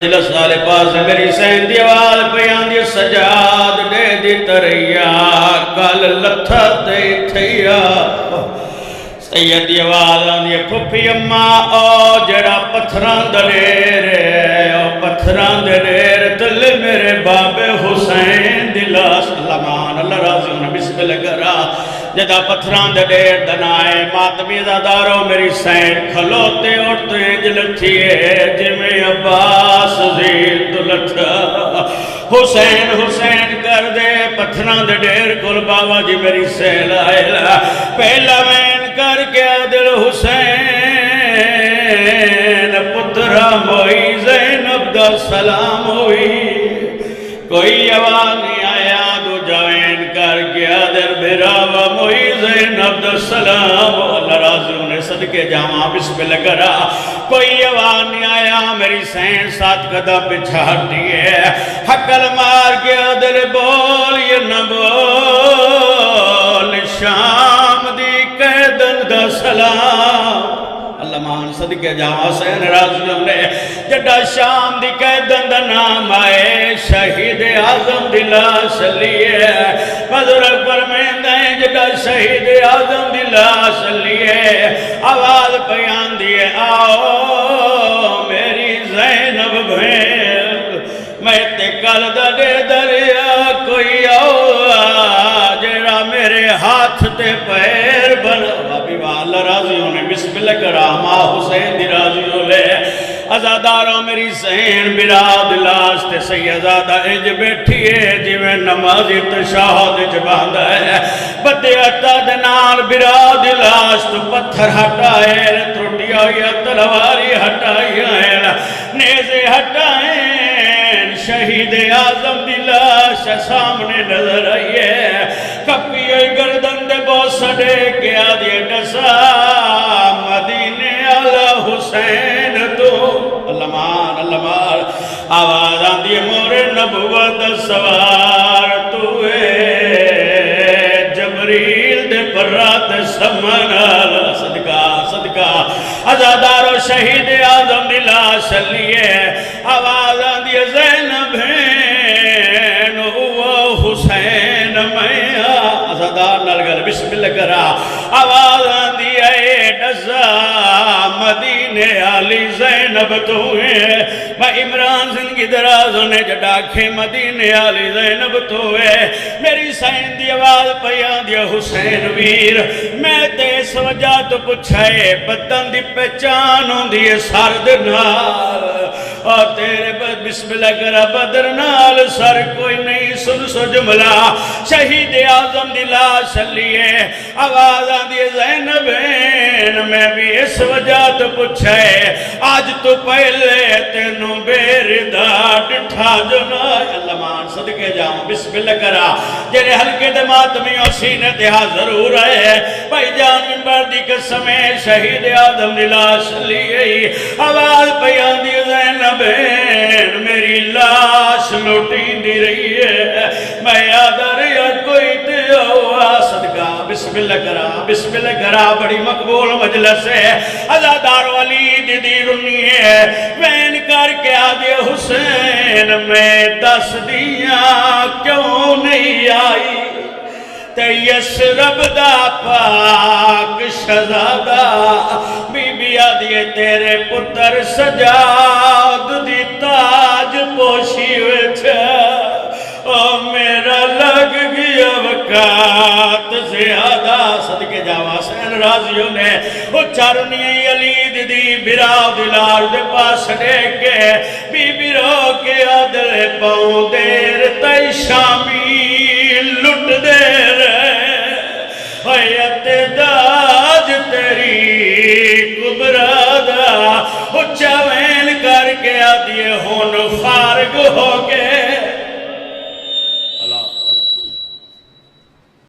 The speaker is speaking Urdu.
دل سال پاس میری سین دی آواز پیان دی سجاد دے دی تریا کل لتھا دے تھیا سید دی آواز آندی پھپی اماں او جڑا پتھران دلیر او پتھران دلیر تل میرے باب حسین دلاس اللہ مان اللہ راضی ہونا بسم اللہ کرا جدا پتھران دلیر دنائے ماتمی زادارو میری سین کھلوتے اٹھتے جلتھیے جمعی عباس زید دلتھا حسین حسین کر دے پتھران دلیر کل بابا جی میری سین آئیلا پہلا مین کر کے دل حسین پترہ موئی زینب دا سلام ہوئی کوئی آواز نہیں آیا دو جوین کر گیا در بھراوہ موئی زینب دا سلام اللہ راضی انہیں صدقے جامعہ بسم اللہ کرا کوئی آواز نہیں آیا میری سین ساتھ قدم بچھا دیئے حقل مار گیا در بول یہ نہ بول شام دی قیدن دا سلام اللہ مان صدقے جامعہ حسین راضی نے جڑا شام دی قیدن دا نام آئے شہید اعظم دلا سلیے بزرگ فرمین دیں جڑا شہید اعظم دلا سلیے آواز پیان دیے آؤ میری زینب بھین میں تکل دے دریا کوئی آؤ جڑا میرے ہاتھ تے پیر بنا بابی والا راضی ہونے بسم اللہ کرامہ حسین دی راضی ہولے ازاداروں میری سین براد لاشت سیدادہ اج بیٹھئے جویں نمازی تشاہد جباندہ ہے بدے اٹھا دنال براد لاشت پتھر ہٹائے ترٹیا یا تلواری ہٹائے نیزے ہٹائے شہید اعظم دی لاش سامنے نظر آئیے کپی ہوئی گردن دے بوسڑے کیا دیے ڈسا مدینے علی حسین تو اللہ مان آواز آن دیے مور نبوت سوار توے جبریل دے پرات سمنال صدقہ ازادار و شہید اعظم دی لاش لیے آواز آن دیے زینب بھین او حسین میاں ازادار نلگر بسم اللہ کرا آواز آن دیے ڈزا مدینے علی زینب توئے میں عمران زندگی درازوں نے جڑاکھے مدینے علی زینب توئے میری سین دی آواز پیان دیا حسین ویر میں تیس وجہ تو پچھائے بدن دی پہچانوں دیے سرد نال اور تیرے بد بسم اللہ کرا بدر نال سر کوئی نہیں سن سو جملہ شہید اعظم دی لاش لیے آواز آن دیے زینبین میں بھی اس وجہ تو پچھائے آج تو پہلے تینوں بیردہ ڈٹھا جنا اللہ مان صدقے جاؤں بسم اللہ کرا جنہیں حلقے دے ماتمیوں سینے دہا ضرور ہے بھائی جان منبر دی قسمیں شہید اعظم دی لاش لیے آواز پیان دی زینبین میری لاش لوٹی دی رہی ہے میں یاد رہا کوئی دیوا صدقہ بسم اللہ کرا بڑی مقبول مجلس ہے ازادار ولی دی رنی ہے وین کر کے آدھے حسین میں دس دیاں کیوں نہیں آئی تیس رب دا پاک شہزادہ بی بی آدھے تیرے پتر سجاد دی تاج پوشی ہوئے چھا او میرا لگ گیا وقات زیادہ صدقے جاوا حسین راضیوں نے وہ چارنی علی دی براو دلال دے پاس ڈیکے بی بی رو کے عدل پاؤں دیر تی شامی لٹ دیر حیت داج تیری کبرادہ وہ چوین کر کے آدھے ہون فارغ ہو گئے